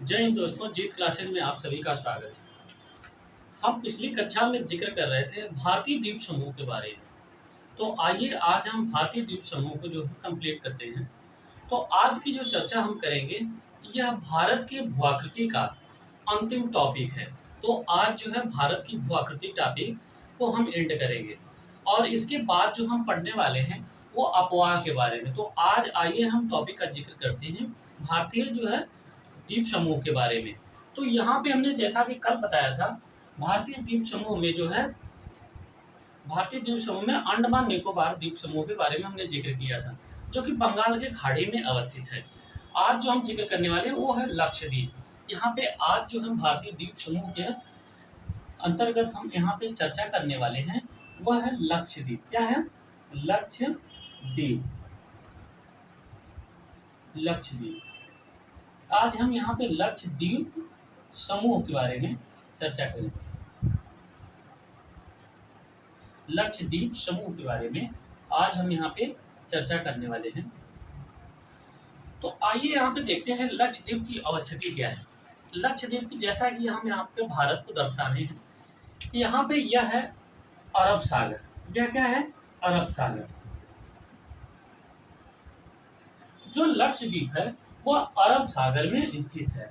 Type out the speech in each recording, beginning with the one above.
जय हिंद दोस्तों, जीत क्लासेस में आप सभी का स्वागत है। हम पिछली कक्षा में जिक्र कर रहे थे भारतीय द्वीप समूह के बारे में। तो आइए आज हम भारतीय द्वीप समूह को जो है कंप्लीट करते हैं। तो आज की जो चर्चा हम करेंगे यह भारत के भूआकृति का अंतिम टॉपिक है। तो आज जो है भारत की भूआकृति टॉपिक को हम एंड करेंगे और इसके बाद जो हम पढ़ने वाले हैं वो अपवाह के बारे में। तो आज आइए हम टॉपिक का जिक्र करते हैं भारतीय जो है द्वीप समूह के बारे में। तो यहाँ पे हमने जैसा कि कल बताया था, भारतीय द्वीप समूह में जो है भारतीय द्वीप समूह में अंडमान निकोबार द्वीप समूह के बारे में हमने जिक्र किया था, जो कि बंगाल के खाड़ी में अवस्थित है। आज जो हम जिक्र करने वाले हैं वो है लक्षद्वीप। यहाँ पे आज जो हम भारतीय द्वीप समूह के अंतर्गत हम यहाँ पे चर्चा करने वाले हैं वह है लक्षद्वीप। क्या है? लक्षद्वीप। लक्षद्वीप। आज हम यहाँ पे लक्षद्वीप समूह के बारे में चर्चा करेंगे। लक्षद्वीप समूह के बारे में आज हम यहाँ पे चर्चा करने वाले हैं। तो आइए यहाँ पे देखते हैं लक्षद्वीप की अवस्थिति क्या है। लक्षद्वीप की जैसा कि हम यहाँ पे भारत को दर्शा रहे हैं, तो यहाँ पे यह है अरब सागर। यह क्या है? अरब सागर। जो लक्षद्वीप है वह अरब सागर में स्थित है,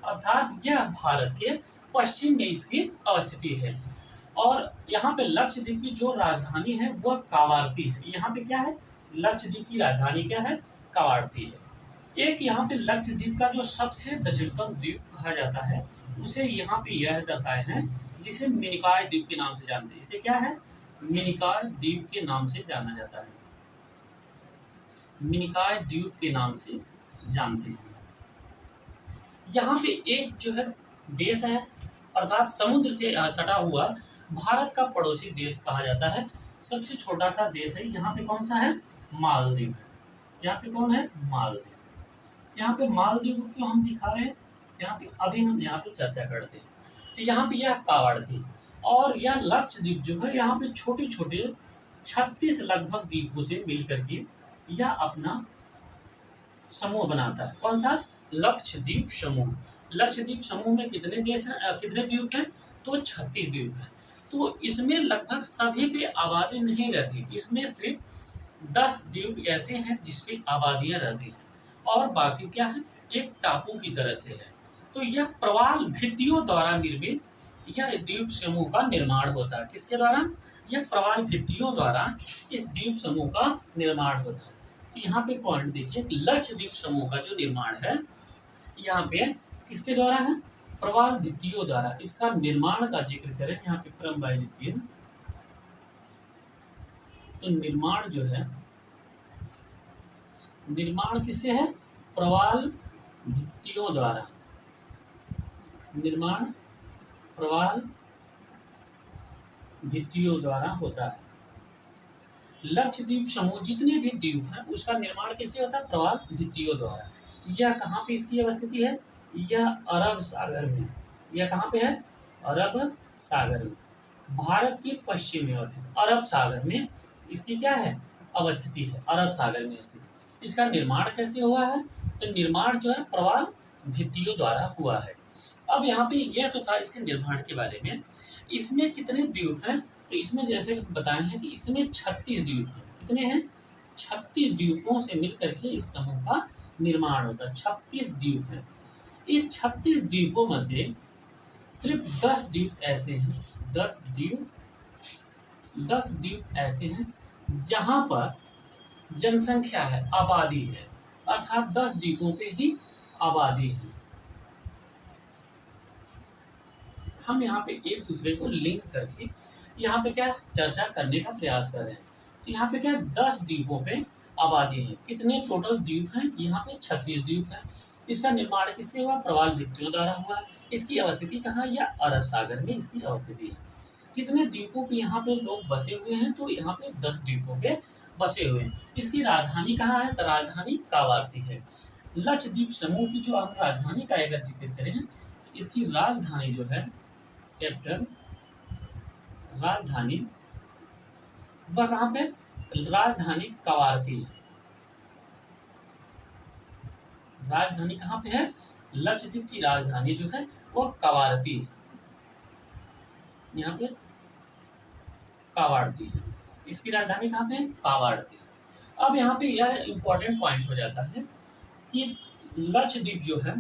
अर्थात यह भारत के पश्चिम में इसकी अवस्थिति है। और यहाँ पे लक्षद्वीप की जो राजधानी है वह कावारती है। यहाँ पे क्या है? लक्षद्वीप की राजधानी क्या है? कावारती है। एक यहाँ पे लक्षद्वीप का जो सबसे दक्षिणतम द्वीप कहा जाता है उसे यहाँ पे यह दर्शाए हैं, जिसे मिनिकॉय द्वीप के नाम से जानते हैं। इसे क्या है? मिनिकॉय द्वीप के नाम से जाना जाता है। मिनिकॉय द्वीप के नाम से जानते हैं। यहाँ पे एक जो है देश है, अर्थात समुद्र से सटा हुआ भारत का पड़ोसी देश कहा जाता है। सबसे छोटा सा देश है। यहाँ पे कौन सा है? मालदीव। यहाँ पे कौन है? मालदीव। यहाँ पे मालदीव को क्यों हम दिखा रहे हैं? यहाँ पे अभी हम यहाँ पे चर्चा करते हैं। तो यहाँ पे यह कावड़ और यह लक्षद्वीप जो है यहाँ पे छोटे छोटे 36 लगभग द्वीपों से मिलकर के यह अपना समूह बनाता है। कौन सा? लक्षद्वीप समूह। लक्षद्वीप समूह में कितने देश हैं, कितने द्वीप हैं? तो 36 द्वीप हैं। तो इसमें लगभग सभी पे आबादी नहीं रहती। इसमें सिर्फ 10 द्वीप ऐसे हैं जिसपे आबादियां रहती हैं और बाकी क्या है? एक टापू की तरह से है। तो यह प्रवाल भित्तियों द्वारा निर्मित यह द्वीप समूह का निर्माण होता है। किसके द्वारा? यह प्रवाल भित्तियों द्वारा इस द्वीप समूह का निर्माण होता है। तो यहाँ पे पॉइंट देखिए, लक्षद्वीप समूह का जो निर्माण है यहाँ पे किसके द्वारा है? प्रवाल भित्तियों द्वारा। इसका निर्माण का जिक्र करें यहाँ पे क्रम बाय लिखिए, तो निर्माण जो है, निर्माण किससे है? प्रवाल भित्तियों द्वारा। निर्माण प्रवाल भित्तियों द्वारा होता है। लक्षद्वीप समूह जितने भी द्वीप हैं उसका निर्माण किससे होता है? प्रवाल भित्तियों द्वारा। यह कहाँ पे इसकी अवस्थिति है? यह अरब सागर में। यह कहाँ पे है? अरब सागर में, भारत के पश्चिम में अवस्थित अरब सागर में इसकी क्या है? अवस्थिति है, अरब सागर में स्थित। इसका निर्माण कैसे हुआ है? तो निर्माण जो है प्रवाल भित्तियों द्वारा हुआ है। अब यहाँ पे यह तो था इसके निर्माण के बारे में। इसमें कितने द्वीप हैं? तो इसमें जैसे बताए हैं कि इसमें 36 द्वीप हैं। कितने हैं? 36 द्वीपों से मिलकर के इस समूह का निर्माण होता है। 36 द्वीप हैं। इस 36 द्वीपों में से सिर्फ 10 द्वीप ऐसे हैं, 10 द्वीप ऐसे हैं जहां पर जनसंख्या है, आबादी है, अर्थात 10 द्वीपों पे ही आबादी है। हम यहाँ पे एक दूसरे को लिंक करके यहाँ पे क्या चर्चा करने का प्रयास कर रहे हैं। तो यहाँ पे क्या 10 द्वीपों पे आबादी है। कितने टोटल द्वीप हैं? यहाँ पे 36 द्वीप हैं। इसका निर्माण किससे हुआ? प्रवाल भित्तियों द्वारा हुआ। इसकी अवस्थिति कहाँ? या अरब सागर में इसकी अवस्थिति है। कितने द्वीपों पे यहाँ पे लोग बसे हुए हैं? तो यहाँ पे 10 द्वीपों पे बसे हुए हैं। इसकी राजधानी कहाँ है? तो राजधानी कावारती है। लक्षद्वीप समूह की जो हम राजधानी का अगर जिक्र करें तो इसकी राजधानी जो है, कैपिटल राजधानी, वह कहाँ पे? राजधानी कावारती है। राजधानी कहाँ पे है? लक्षद्वीप की राजधानी जो है वो कवारती है, यहाँ पे कावारती है। इसकी राजधानी कहाँ पे है? कावारती। अब यहाँ पे यह इंपॉर्टेंट पॉइंट हो जाता है कि लक्षद्वीप जो है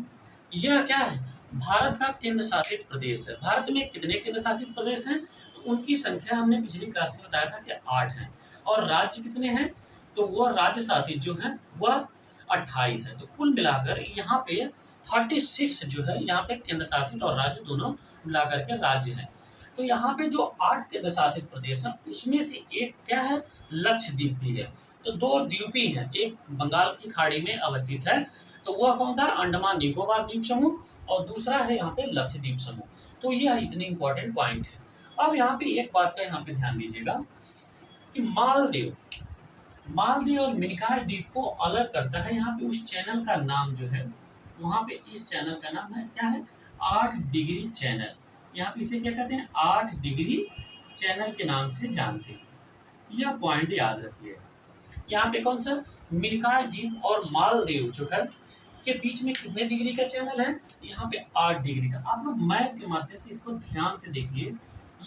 यह क्या है? भारत का केंद्र शासित प्रदेश है। भारत में कितने केंद्र शासित प्रदेश हैं? तो उनकी संख्या हमने पिछली क्लास में बताया था कि 8 हैं। और राज्य कितने हैं? तो वो राज्य शासित जो है वह 28 है। तो कुल मिलाकर यहाँ पे 36 जो है यहाँ पे केंद्र शासित और राज्य दोनों मिलाकर के राज्य हैं। तो यहाँ पे जो 8 केंद्र शासित प्रदेश हैं उसमें से एक क्या है? लक्षद्वीप भी है। तो 2 द्वीपी हैं, एक बंगाल की खाड़ी में अवस्थित है, तो वह कौन सा? अंडमान निकोबार द्वीप समूह, और दूसरा है यहाँ पे लक्षद्वीप समूह। तो यह इतने इंपॉर्टेंट पॉइंट है। अब यहाँ पे एक बात का यहाँ पे ध्यान दीजिएगा कि मालदीव मालदीव और मिनिकॉय द्वीप को अलग करता है यहाँ पे उस चैनल का नाम जो है, वहाँ पे इस चैनल का नाम है क्या है? 8 डिग्री चैनल। यहाँ पे इसे क्या कहते हैं? 8 डिग्री चैनल के नाम से जानते हैं। यह पॉइंट याद रखिए। यहाँ पे कौन सा? मिनिकॉय द्वीप और मालदीव जो है के बीच में कितने डिग्री का चैनल है? यहाँ पे 8 डिग्री का। आप लोग मैप के माध्यम से इसको ध्यान से देखिए,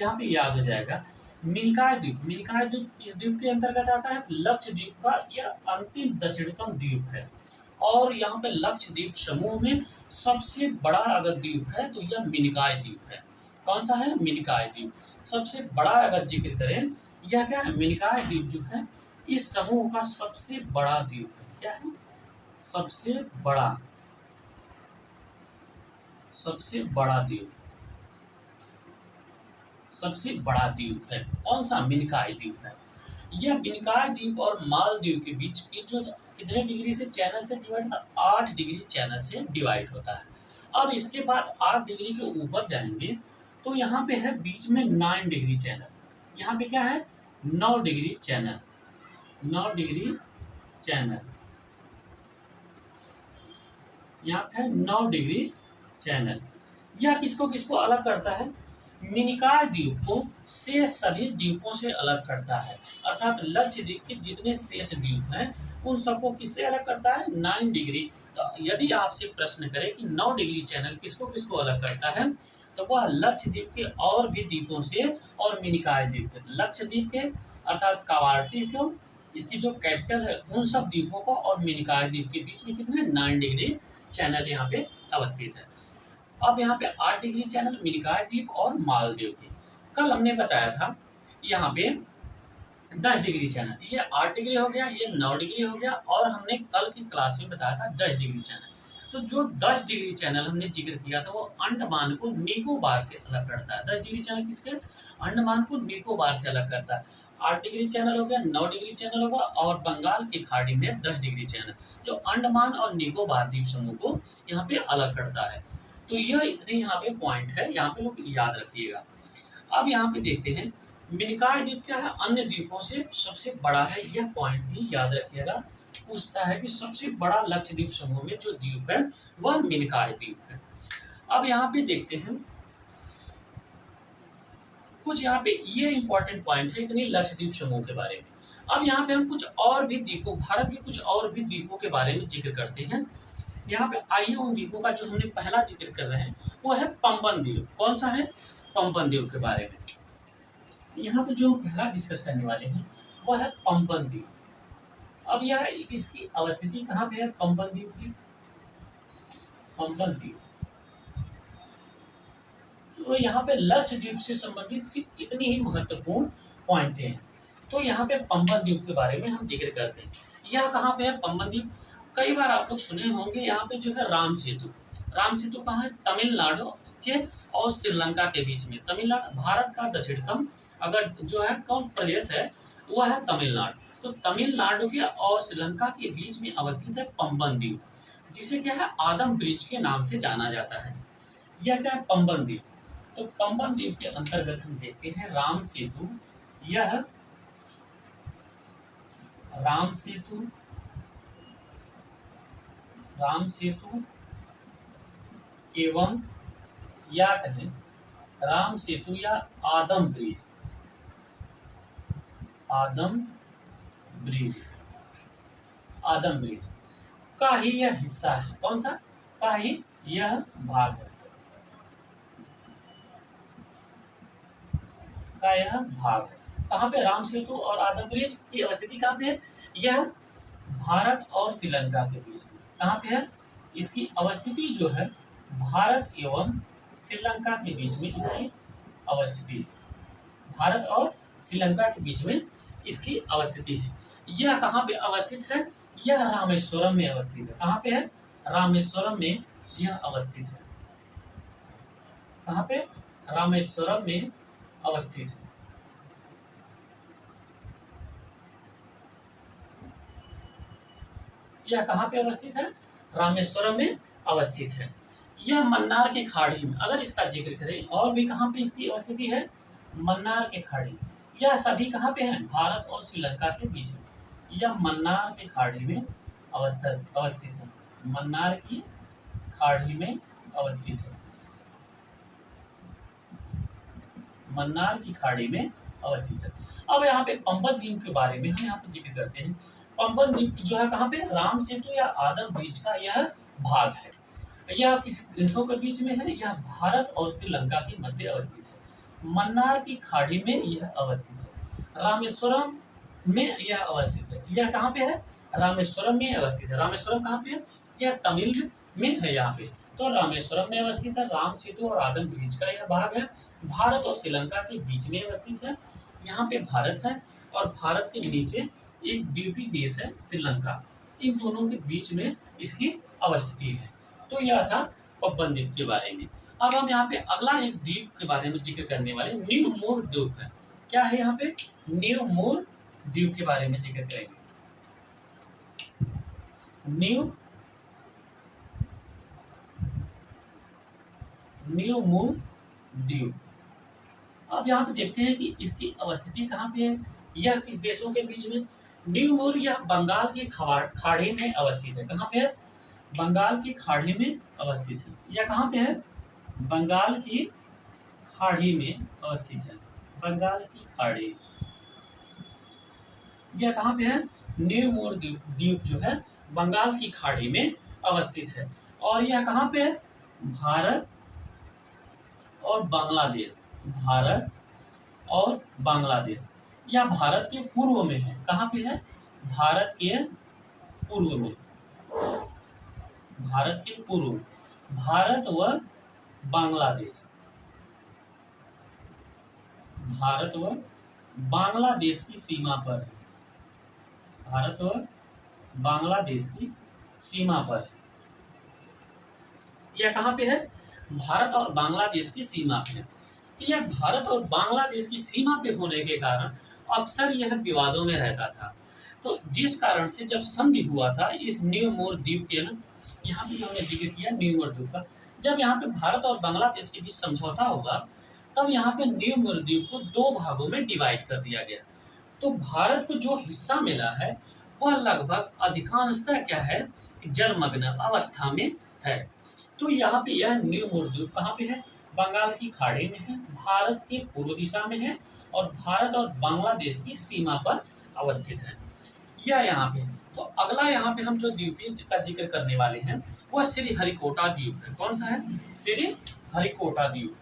यहाँ पे याद हो जाएगा। मिनिकॉय द्वीप किस द्वीप के अंतर्गत आता है? लक्षद्वीप का यह अंतिम दक्षिणतम द्वीप है। और यहाँ पे लक्षद्वीप समूह में सबसे बड़ा अगर द्वीप है तो यह मिनिकॉय द्वीप है। कौन सा है? मिनिकॉय द्वीप। सबसे बड़ा अगर जिक्र करें, यह क्या है? मिनिकॉय द्वीप जो है इस समूह का सबसे बड़ा द्वीप है। क्या है? सबसे बड़ा सबसे बड़ा द्वीप सबसे बड़ा द्वीप है। कौन सा? मिनिकॉय द्वीप है। यह मिनिकॉय द्वीप और मालदीव के बीच की जो कितने डिग्री से चैनल से डिवाइड था? 8 डिग्री चैनल से डिवाइड होता है। अब इसके बाद 8 डिग्री के ऊपर जाएंगे तो यहाँ पे है बीच में 9 डिग्री चैनल। यहाँ पे क्या है? 9 डिग्री चैनल। 9 डिग्री चैनल यहाँ पे है 9 डिग्री चैनल। यह किसको किसको अलग करता है? मिनिकॉय द्वीप को शेष सभी द्वीपों से अलग करता है। अर्थात लक्षद्वीप के जितने शेष द्वीप हैं उन सबको किससे अलग करता है? 9 डिग्री। तो यदि आपसे प्रश्न करें कि 9 डिग्री चैनल किसको किसको अलग करता है, तो वह लक्षद्वीप के और भी द्वीपों से और मिनिकॉय द्वीप के, लक्षद्वीप के अर्थात कवारती को, इसकी जो कैपिटल है उन सब द्वीपों को, और मिनिकॉय द्वीप के बीच में कितने? 9 डिग्री चैनल यहाँ पे अवस्थित है। अब यहाँ पे 8 डिग्री चैनल मिनिकॉय द्वीप और मालदीव की। कल हमने बताया था यहाँ पे 10 डिग्री चैनल, ये 8 डिग्री हो गया, ये 9 डिग्री हो गया, और हमने कल की क्लास में बताया था 10 डिग्री चैनल। तो जो 10 डिग्री चैनल हमने जिक्र किया था वो अंडमान को निकोबार से अलग करता है। 10 डिग्री चैनल किसके? अंडमान को निकोबार से अलग करता है। 8 डिग्री चैनल हो गया, 9 डिग्री चैनल होगा, और बंगाल की खाड़ी में 10 डिग्री चैनल, जो अंडमान और निकोबार द्वीप समूह को यहाँ पे अलग करता है। तो यह इतने यहाँ पे पॉइंट है, यहाँ पे लोग याद रखिएगा। अब यहाँ पे देखते हैं मिनिकॉय द्वीप क्या है? अन्य द्वीपों से सबसे बड़ा है, यह पॉइंट भी याद रखिएगा। पूछता है कि सबसे बड़ा लक्षद्वीप समूह में जो द्वीप है वह मिनिकॉय द्वीप है। अब यहाँ पे देखते हैं कुछ यहाँ पे ये इंपॉर्टेंट पॉइंट है इतनी लक्षद्वीप समूह के बारे में। अब यहाँ पे हम कुछ और भी द्वीपों, भारत के कुछ और भी द्वीपों के बारे में जिक्र करते हैं। यहाँ पे आइए उन द्वीपों का जो हमने पहला जिक्र कर रहे हैं वो है पंपन द्वीप। कौन सा है? पंपन द्वीप के बारे में यहाँ पे जो पहला डिस्कस करने वाले हैं वो है पंपन द्वीप। अब यह इसकी अवस्थिति कहाँ पे है? पंपन द्वीप की। पंपन द्वीप तो यहाँ पे लक्षद्वीप से संबंधित सिर्फ इतनी ही महत्वपूर्ण पॉइंट हैं। तो यहाँ पे पंपन द्वीप के बारे में हम जिक्र करते हैं। यह कहाँ पे है पंपन द्वीप? कई बार आप लोग सुने होंगे यहाँ पे जो है राम सेतु। राम सेतु कहाँ है? तमिलनाडु के और श्रीलंका के बीच में। तमिलनाडु भारत का दक्षिणतम अगर जो है कौन प्रदेश है वह है तमिलनाडु। तो तमिलनाडु के और श्रीलंका के बीच में अवस्थित है पंपन द्वीप, जिसे क्या है आदम ब्रिज के नाम से जाना जाता है। यह क्या है? पंपन द्वीप। तो पंपन द्वीप के अंतर्गत हम देखते हैं राम सेतु। यह राम सेतु राम सेतु एवं या कहें राम सेतु या आदम ब्रिज। आदम ब्रिज आदम ब्रिज का ही यह हिस्सा है। कौन सा? का ही यह भाग है, का यह भाग है। कहाँ पे? राम सेतु और आदम ब्रिज की अवस्थिति कहाँ पे है? यह भारत और श्रीलंका के बीच में। कहाँ पे है? इसकी अवस्थिति जो है भारत एवं श्रीलंका के बीच में इसकी अवस्थिति है। भारत और श्रीलंका के बीच में इसकी अवस्थिति है। यह कहाँ पे अवस्थित है? यह रामेश्वरम में अवस्थित है। कहाँ पे है? रामेश्वरम में यह अवस्थित है। कहाँ पे? रामेश्वरम में अवस्थित है। यह कहाँ पे अवस्थित है? रामेश्वरम में अवस्थित है। यह मन्नार के खाड़ी में, अगर इसका जिक्र करें और भी कहाँ पे इसकी अवस्थिति है? मन्नार के खाड़ी। यह सभी कहाँ पे हैं? भारत और श्रीलंका के बीच में। यह मन्नार के खाड़ी में अवस्थित है। मन्नार की खाड़ी में अवस्थित है। मन्नार की खाड़ी में अवस्थित है। अब यहाँ पे पंपन द्वीप के बारे में हम यहाँ पे जिक्र करते हैं। पंपन द्वीप जो है कहाँ पे? राम सेतु या आदम ब्रिज का यह भाग है। यह किस देशों के बीच में है? यह भारत और श्रीलंका के मध्य अवस्थित है। मन्नार की खाड़ी में यह अवस्थित है। रामेश्वरम में यह अवस्थित है। यह कहाँ पे है? रामेश्वरम में अवस्थित है। रामेश्वरम कहाँ पे है? यह तमिल में है यहाँ पे। तो रामेश्वरम में अवस्थित है। राम सेतु और आदम ब्रिज का यह भाग है। भारत और श्रीलंका के बीच में अवस्थित है। यहाँ पे भारत है और भारत के नीचे एक द्वीपीय देश है श्रीलंका। इन दोनों के बीच में इसकी अवस्थिति है। तो यह था पबन द्वीप के बारे में। अब हम यहाँ पे अगला एक द्वीप के बारे में जिक्र करने वाले न्यू मोर द्वीप है। क्या है यहाँ पे? न्यू मोर द्वीप के बारे में जिक्र करेंगे। न्यू मोर द्वीप। अब यहाँ पे देखते हैं कि इसकी अवस्थिति कहाँ पे है। यह किस देशों के बीच में? न्यू मोर यह बंगाल के खाड़ी में अवस्थित है। कहाँ पे है? बंगाल की खाड़ी में अवस्थित है। यह कहाँ पे है? बंगाल की खाड़ी में अवस्थित है। बंगाल की खाड़ी। यह कहाँ पे है? न्यू मोर द्वीप जो है बंगाल की खाड़ी में अवस्थित है। और यह कहाँ पे है? भारत और बांग्लादेश। भारत और बांग्लादेश। यह भारत के पूर्व में है। कहाँ पे है? भारत के पूर्व में। भारत के पूर्व में। भारत व बांग्लादेश। भारत व बांग्लादेश की सीमा पर है। भारत व बांग्लादेश की सीमा पर है। यह कहाँ पे है? भारत और बांग्लादेश की सीमा पे है। तो यह भारत और बांग्लादेश की सीमा पे होने के कारण अक्सर यह विवादों में रहता था। तो जिस कारण से जब संधि हुआ था इस न्यू मोर द्वीप के ना, यहाँ पे जो हमने जिक्र किया न्यू मोर द्वीप का, जब यहाँ पे भारत और बांग्लादेश के बीच समझौता होगा तब यहाँ पे न्यू मोर द्वीप को दो भागों में डिवाइड कर दिया गया। तो भारत को जो हिस्सा मिला है वह लगभग अधिकांशतः क्या है? जलमग्न अवस्था में है। तो यहाँ पे यह न्यू मोर द्वीप कहाँ पे है? बंगाल की खाड़ी में है, भारत के पूर्व दिशा में है और भारत और बांग्लादेश की सीमा पर अवस्थित है। यह यहाँ पे। तो अगला यहाँ पे हम जो द्वीपीय का जिक्र करने वाले हैं वह श्रीहरिकोटा द्वीप है। कौन सा है? श्रीहरिकोटा द्वीप।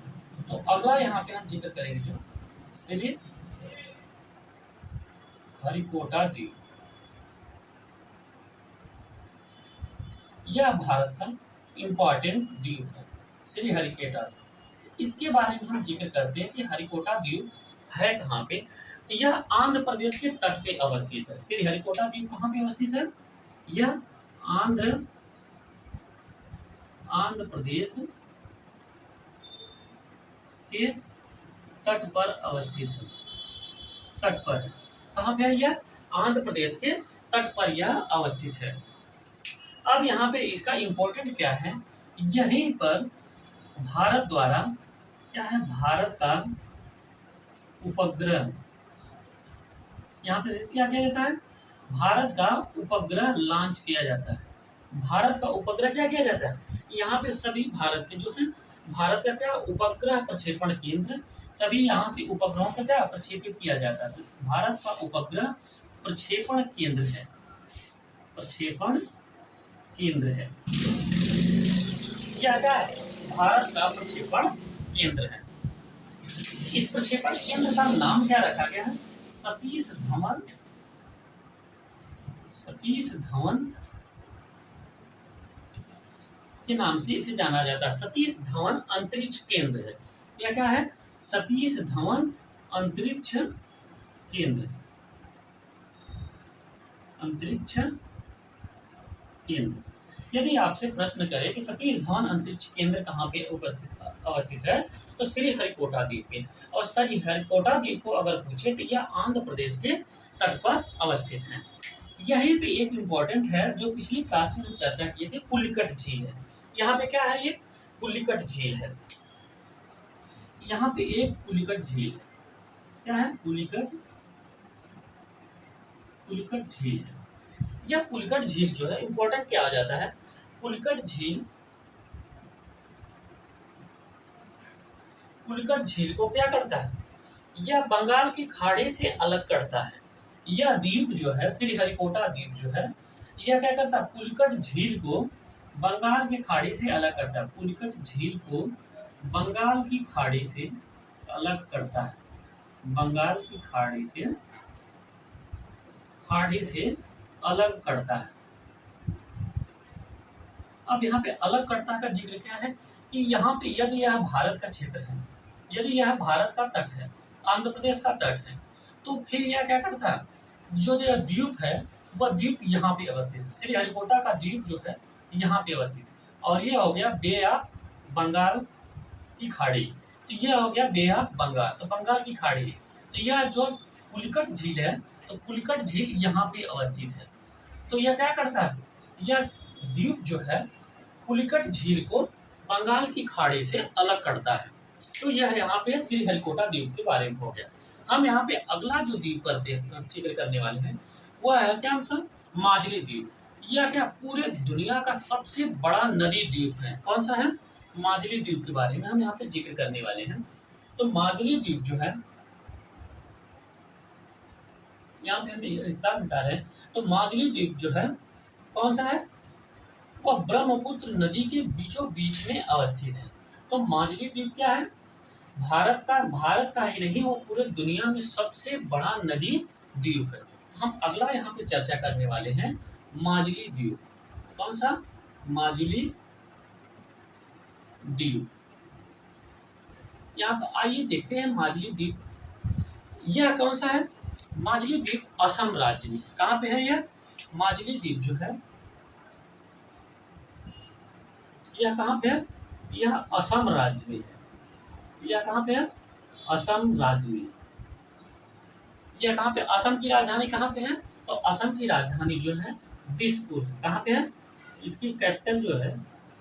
तो अगला यहाँ पे हम जिक्र करेंगे जो श्रीहरिकोटा द्वीप। यह भारत का इंपॉर्टेंट द्वीप है, श्रीहरिकोटा। इसके बारे में हम जिक्र करते हैं कि हरिकोटा द्वीप है कहाँ पे। तो यह आंध्र प्रदेश के तट पे अवस्थित है। श्रीहरिकोटा द्वीप कहाँ पे अवस्थित है? यह आंध्र प्रदेश के तट पर अवस्थित है। तट पर है। कहाँ पे है? यह आंध्र प्रदेश के तट पर यह अवस्थित है। अब यहाँ पे इसका इंपॉर्टेंट क्या है? यहीं पर भारत द्वारा क्या है? भारत का उपग्रह यहाँ पे क्या किया जाता है? भारत का उपग्रह लॉन्च किया जाता है। भारत का उपग्रह क्या किया जाता है? यहाँ पे सभी भारत के जो है भारत का क्या उपग्रह प्रक्षेपण केंद्र, सभी यहाँ से उपग्रहों का क्या प्रक्षेपित किया जाता है। भारत का उपग्रह प्रक्षेपण केंद्र है। प्रक्षेपण केंद्र है। यह क्या है? भारत का प्रक्षेपण केंद्र है। इस प्रक्षेपण केंद्र का नाम क्या रखा गया है? सतीश धवन के नाम से इसे जाना जाता है। सतीश धवन अंतरिक्ष केंद्र है। यह क्या है? सतीश धवन अंतरिक्ष केंद्र। अंतरिक्ष केंद्र। यदि आपसे प्रश्न करें कि सतीश धवन अंतरिक्ष केंद्र कहाँ पे अवस्थित है, तो श्रीहरिकोटा द्वीप पे। और श्रीहरिकोटा द्वीप को अगर पूछे तो यह आंध्र प्रदेश के तट पर अवस्थित है। यहीं पे एक इम्पोर्टेंट है जो पिछली क्लास में हम चर्चा किए थे, पुलिकट झील है। यहाँ पे क्या है? ये पुलिकट झील है। यहाँ पे एक पुलिकट झील है। क्या है? पुलिकट झील है। यह पुलिकट झील जो है इंपॉर्टेंट क्या आ जाता है? पुलिकट झील को क्या करता है? यह बंगाल की खाड़ी से अलग करता है। यह द्वीप जो है, श्रीहरिकोटा द्वीप जो है, यह क्या करता है? पुलिकट झील को बंगाल की खाड़ी से अलग करता है। पुलिकट झील को बंगाल की खाड़ी से अलग करता है। बंगाल की खाड़ी से अलग करता है। अब यहाँ पे अलग करता का जिक्र क्या है कि यहाँ पे यदि यह भारत का क्षेत्र है, यदि यह भारत का तट है, आंध्र प्रदेश का तट है, तो फिर यह क्या करता है? जो यह द्वीप है वह द्वीप यहाँ पे अवस्थित है। श्रीहरिकोटा का द्वीप जो है यहाँ पे अवस्थित है। और ये हो गया बे ऑफ बंगाल की खाड़ी। तो यह हो गया बे ऑफ बंगाल, तो बंगाल की खाड़ी। तो यह जो पुलिकट झील है, तो पुलिकट झील यहाँ पे अवस्थित है। तो यह क्या करता है? यह द्वीप जो है पुलिकट झील को बंगाल की खाड़ी से अलग करता है। तो यह यहाँ पे श्रीहरिकोटा द्वीप के बारे में हो गया। हम यहाँ पे अगला जो द्वीप जिक्र करने वाले हैं वह है क्या? हम माजुली द्वीप। यह क्या पूरे दुनिया का सबसे बड़ा नदी द्वीप है। कौन सा है? माजुली द्वीप के बारे में हम यहाँ पे जिक्र करने वाले हैं। तो माजुली द्वीप जो है, यहाँ पे हम हिस्सा मिटा रहे हैं। तो माजुली द्वीप जो है कौन सा है? वह ब्रह्मपुत्र नदी के बीचों बीच में अवस्थित है। तो माजुली द्वीप क्या है? भारत का ही नहीं, वो पूरे दुनिया में सबसे बड़ा नदी द्वीप है। हम अगला यहाँ पे चर्चा करने वाले हैं माजुली द्वीप। कौन सा? माजुली द्वीप। यहाँ पर आइए देखते हैं माजुली द्वीप। यह कौन सा है? माजुली द्वीप असम राज्य में। कहाँ पे है यह? माजुली द्वीप जो है यह कहाँ पे है? यह असम राज्य में है। यह कहाँ पे है? असम राज्य में। यह कहाँ पे? असम की राजधानी कहाँ पे है? तो असम की राजधानी जो है दिसपुर। कहाँ पे है? इसकी कैपिटल जो है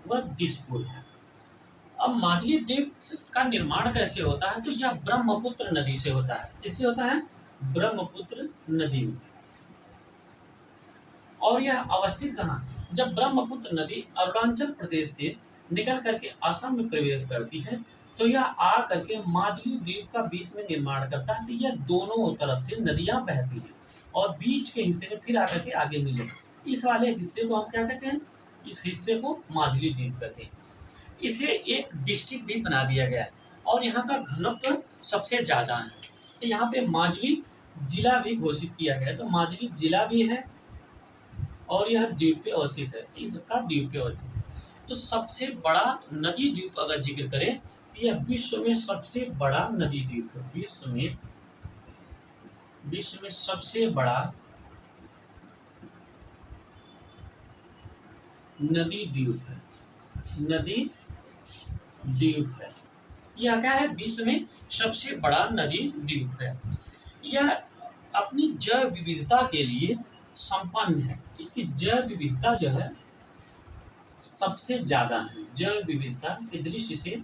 वह दिसपुर है। अब माजुली द्वीप का निर्माण कैसे होता है? तो यह ब्रह्मपुत्र नदी से होता है। किससे होता है? ब्रह्मपुत्र नदी में। और यह अवस्थित कहाँ? जब ब्रह्मपुत्र नदी अरुणाचल प्रदेश से निकल करके असम में प्रवेश करती है, तो यह आ करके माजुली द्वीप का बीच में निर्माण करता है। तो यह दोनों तरफ से नदियां बहती हैं और बीच के हिस्से में फिर आकर के आगे मिले। इस वाले हिस्से को हम क्या कहते हैं? इस हिस्से को माजुली द्वीप कहते हैं। इसे एक डिस्ट्रिक्ट भी बना दिया गया है और यहाँ का घनत्व सबसे ज्यादा है। तो यहाँ पे माजुली जिला भी घोषित किया गया है। तो माजुली जिला भी है और यह द्वीप पे अवस्थित है। इसका द्वीप पे अवस्थित है। तो सबसे बड़ा नदी द्वीप अगर जिक्र करें तो यह विश्व में सबसे बड़ा नदी द्वीप है। विश्व में सबसे बड़ा नदी द्वीप है। नदी द्वीप है। यह क्या है? विश्व में सबसे बड़ा नदी द्वीप है। यह अपनी जैव विविधता के लिए संपन्न है। इसकी जैव विविधता जो है सबसे ज्यादा है। जैव विविधता की दृष्टि से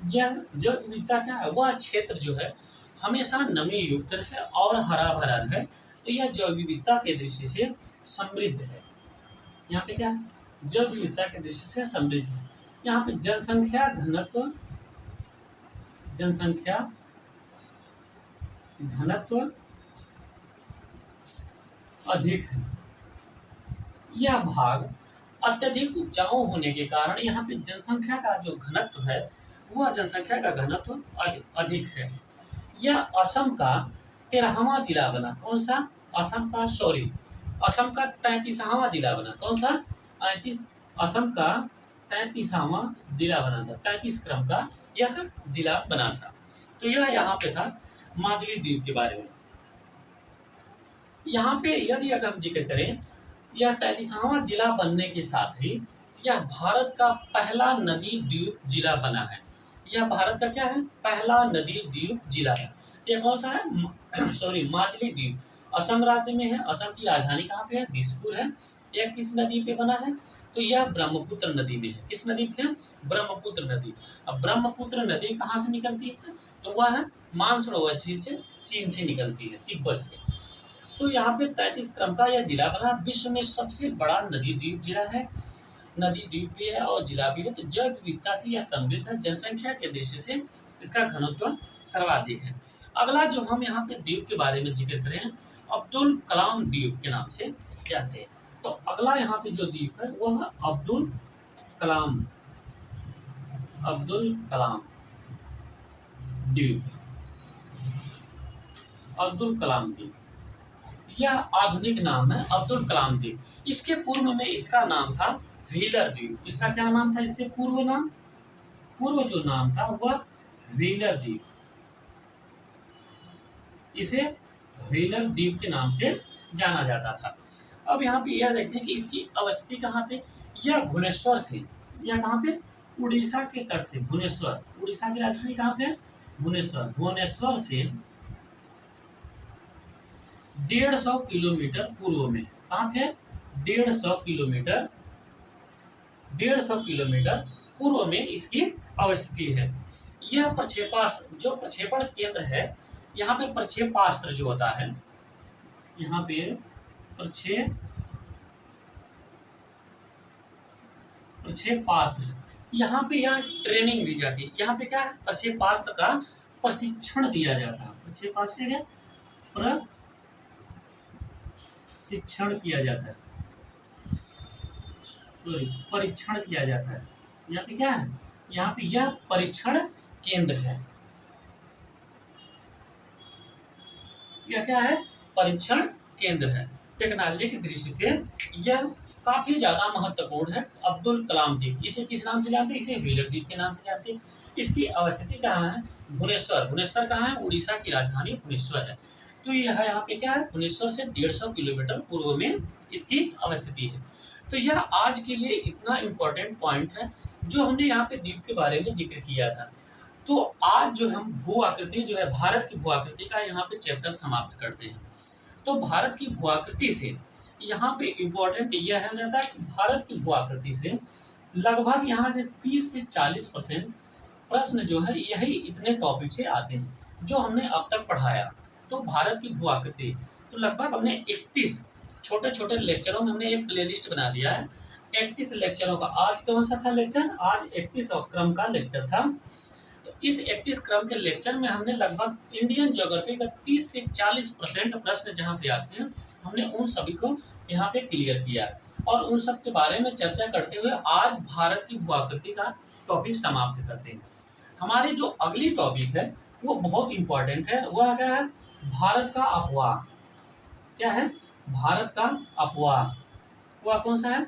यह जैव विविधता क्या है? वह क्षेत्र जो है हमेशा नमी युक्त है और हरा भरा है। तो यह जैव विविधता की दृष्टि से समृद्ध है। यहाँ पे क्या है? जैव विविधता की दृष्टि से समृद्ध है। यहाँ पे जनसंख्या घनत्व अधिक है। यह भाग अत्यधिक उपजाऊ होने के कारण यहाँ पे जनसंख्या का जो घनत्व है, वह जनसंख्या का घनत्व अधिक है। यह असम का 13वां जिला बना। कौन सा? असम का, सॉरी, असम का 33वां जिला बना। कौन सा? 33। असम का 33वां जिला बना था, 33 क्रम का यह जिला बना था। तो यह यहाँ पे था माजुली द्वीप के बारे में। यहाँ पे यदि अगर हम जिक्र करें, यह 33वां जिला बनने के साथ ही यह भारत का पहला नदी द्वीप जिला बना है। यह भारत का क्या है? पहला नदी द्वीप जिला है। यह कौन सा है? सॉरी, माजुली द्वीप असम राज्य में है। असम की राजधानी कहाँ पे है? दिसपुर है। यह किस नदी पे बना है? तो यह ब्रह्मपुत्र नदी में है। किस नदी पे है? ब्रह्मपुत्र नदी। अब ब्रह्मपुत्र नदी कहाँ से निकलती है? तो वह है मानसरोवर झील से, चीन से निकलती है, तिब्बत से। तो यहाँ पे 33 क्रम का यह जिला बना। विश्व में सबसे बड़ा नदी द्वीप जिला है, नदी द्वीप भी है और जिला भी है। तो जैव विविधता से यह समृद्ध है। जनसंख्या के दृष्टि से इसका घनत्व सर्वाधिक है। अगला जो हम यहाँ पे द्वीप के बारे में जिक्र करें, अब्दुल कलाम द्वीप के नाम से जानते हैं। तो अगला यहाँ पे जो द्वीप है वह है कलाम अब्दुल कलाम द्वीप। अब्दुल कलाम द्वीप यह आधुनिक नाम है, अब्दुल कलाम द्वीप। इसके पूर्व में इसका नाम था व्हीलर द्वीप। इसका क्या नाम था? इससे पूर्व जो नाम था वह व्हीलर द्वीप। इसे व्हीलर द्वीप के नाम से जाना जाता था। अब यहाँ पे यह देखते हैं कि इसकी अवस्थिति कहाँ थे। यह भुवनेश्वर से, यह कहाँ पे? उड़ीसा के तट से। भुवनेश्वर, उड़ीसा की राजधानी कहाँ पे है? भुवनेश्वर। भुवनेश्वर से 150 किलोमीटर पूर्व में। कहाँ पे? 150 किलोमीटर, 150 किलोमीटर पूर्व में इसकी अवस्थिति है। यह प्रक्षेपण केंद्र है। यहाँ पे प्रक्षेपास्त्र जो होता है, यहाँ पे प्रक्षेपास्त्र, यहाँ पे यह ट्रेनिंग दी जाती है। यहाँ पे क्या है? प्रक्षेपास्त्र का प्रशिक्षण दिया जाता है। प्रक्षेपास्त्र क्या? प्रशिक्षण किया जाता है, सॉरी, परीक्षण किया जाता है। यहाँ पे क्या है? यहाँ पे यह परीक्षण केंद्र है। यह क्या है? परीक्षण केंद्र है। टेक्नोलॉजी की दृष्टि से यह काफी ज्यादा महत्वपूर्ण है। अब्दुल कलाम द्वीप, इसे किस नाम से जानते हैं? इसे व्हीलर द्वीप के नाम से जानते हैं। इसकी अवस्थिति कहाँ है? भुवनेश्वर। भुवनेश्वर कहाँ है? उड़ीसा की राजधानी भुवनेश्वर है। तो यह यहाँ पे क्या है? भुवनेश्वर से 150 किलोमीटर पूर्व में इसकी अवस्थिति है। तो यह आज के लिए इतना इम्पोर्टेंट पॉइंट है जो हमने यहाँ पे द्वीप के बारे में जिक्र किया था। तो आज जो हम भू आकृति जो है, भारत की भू आकृति का यहाँ पे चैप्टर समाप्त करते हैं। तो भारत की भू आकृति से यहाँ पे इम्पोर्टेंट यह है जाता है कि भारत की भू आकृति से लगभग यहाँ से 30 से 40% प्रश्न जो है यही इतने टॉपिक से आते हैं जो हमने अब तक पढ़ाया। तो भारत की भू आकृति, तो लगभग हमने 31 छोटे छोटे लेक्चरों में हमने एक प्लेलिस्ट बना दिया है। 31 लेक्चरों का आज कौन सा था लेक्चर? आज 31 क्रम का लेक्चर था। तो इस 31 क्रम के लेक्चर में हमने लगभग इंडियन ज्योग्राफी का 30 से 40% प्रश्न जहाँ से आते हैं हमने उन सभी को यहाँ पे क्लियर किया और उन सब के बारे में चर्चा करते हुए आज भारत की भू आकृति का टॉपिक समाप्त करते हैं। हमारी जो अगली टॉपिक है वो बहुत इंपॉर्टेंट है। वह क्या है? भारत का अपवाह। क्या है? भारत का अपवाह। वह कौन सा है?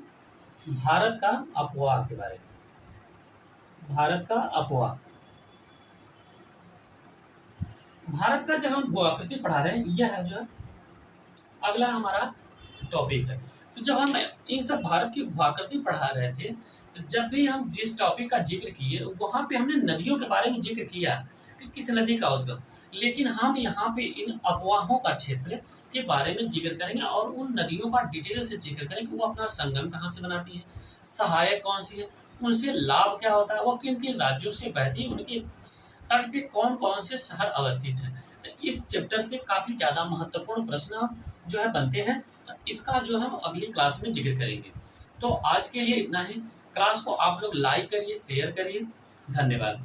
भारत का अपवाह के बारे में। भारत का अपवाह, भारत का जब हम भू आकृति पढ़ा रहे हैं, यह है जो अगला हमारा टॉपिक है। तो जब हम इन सब भारत की भू आकृति पढ़ा रहे थे, तो जब भी हम जिस टॉपिक का जिक्र किए वहां पे हमने नदियों के बारे में जिक्र किया कि किस नदी का उद्गम, लेकिन हम यहाँ पे इन अफवाहों का क्षेत्र के बारे में जिक्र करेंगे और उन नदियों का डिटेल से जिक्र करेंगे। वो अपना संगम कहाँ से बनाती है, सहायक कौन सी है, उनसे लाभ क्या होता है, वो किन किन राज्यों से बहती है, उनके तट पे कौन कौन से शहर अवस्थित हैं। तो इस चैप्टर से काफ़ी ज़्यादा महत्वपूर्ण प्रश्न जो है बनते हैं। तो इसका जो हम अगली क्लास में जिक्र करेंगे। तो आज के लिए इतना ही। क्लास को आप लोग लाइक करिए, शेयर करिए। धन्यवाद।